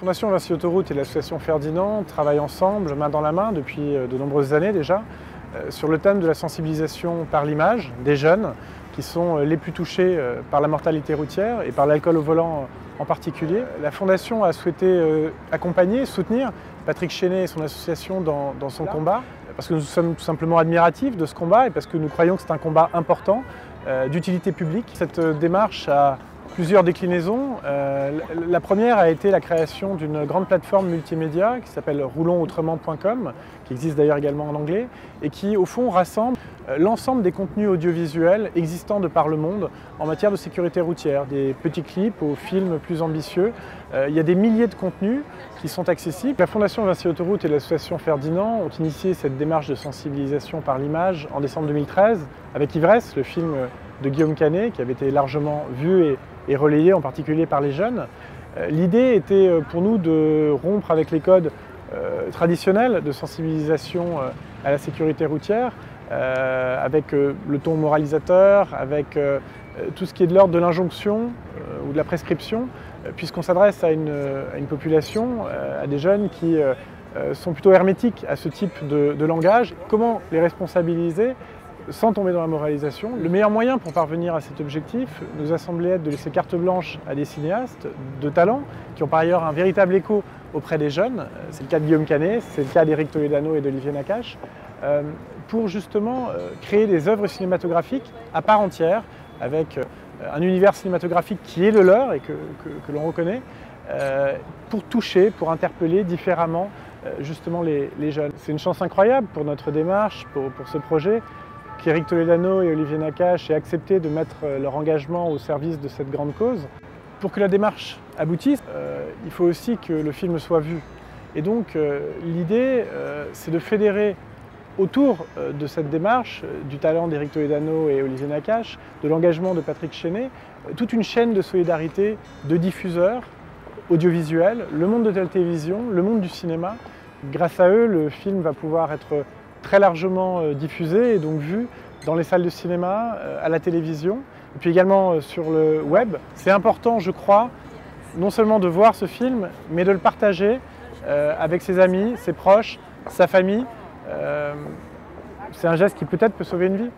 Fondation Vinci Autoroute et l'association Ferdinand travaillent ensemble, main dans la main, depuis de nombreuses années déjà, sur le thème de la sensibilisation par l'image des jeunes qui sont les plus touchés par la mortalité routière et par l'alcool au volant en particulier. La Fondation a souhaité accompagner, soutenir Patrick Chenet et son association dans son combat, parce que nous sommes tout simplement admiratifs de ce combat et parce que nous croyons que c'est un combat important d'utilité publique. Cette démarche a plusieurs déclinaisons. La première a été la création d'une grande plateforme multimédia qui s'appelle roulonsautrement.com, qui existe d'ailleurs également en anglais, et qui au fond rassemble l'ensemble des contenus audiovisuels existants de par le monde en matière de sécurité routière, des petits clips aux films plus ambitieux. Il y a des milliers de contenus qui sont accessibles. La Fondation Vinci Autoroute et l'association Ferdinand ont initié cette démarche de sensibilisation par l'image en décembre 2013 avec Ivresse, le film de Guillaume Canet, qui avait été largement vu et relayé en particulier par les jeunes. L'idée était pour nous de rompre avec les codes traditionnels de sensibilisation à la sécurité routière, avec le ton moralisateur, avec tout ce qui est de l'ordre de l'injonction ou de la prescription, puisqu'on s'adresse à une population, à des jeunes qui sont plutôt hermétiques à ce type de langage. Comment les responsabiliser sans tomber dans la moralisation? Le meilleur moyen pour parvenir à cet objectif nous a semblé être de laisser carte blanche à des cinéastes de talent qui ont par ailleurs un véritable écho auprès des jeunes. C'est le cas de Guillaume Canet, c'est le cas d'Éric Toledano et d'Olivier Nakache, pour justement créer des œuvres cinématographiques à part entière, avec un univers cinématographique qui est le leur et que l'on reconnaît, pour toucher, pour interpeller différemment justement les jeunes. C'est une chance incroyable pour notre démarche, pour ce projet, qu'Éric Toledano et Olivier Nakache aient accepté de mettre leur engagement au service de cette grande cause. Pour que la démarche aboutisse, il faut aussi que le film soit vu. Et donc l'idée, c'est de fédérer autour de cette démarche, du talent d'Éric Toledano et Olivier Nakache, de l'engagement de Patrick Chenet, toute une chaîne de solidarité de diffuseurs audiovisuels, le monde de la télévision, le monde du cinéma. Grâce à eux, le film va pouvoir être très largement diffusé et donc vu dans les salles de cinéma, à la télévision, et puis également sur le web. C'est important, je crois, non seulement de voir ce film, mais de le partager avec ses amis, ses proches, sa famille. C'est un geste qui peut-être peut sauver une vie.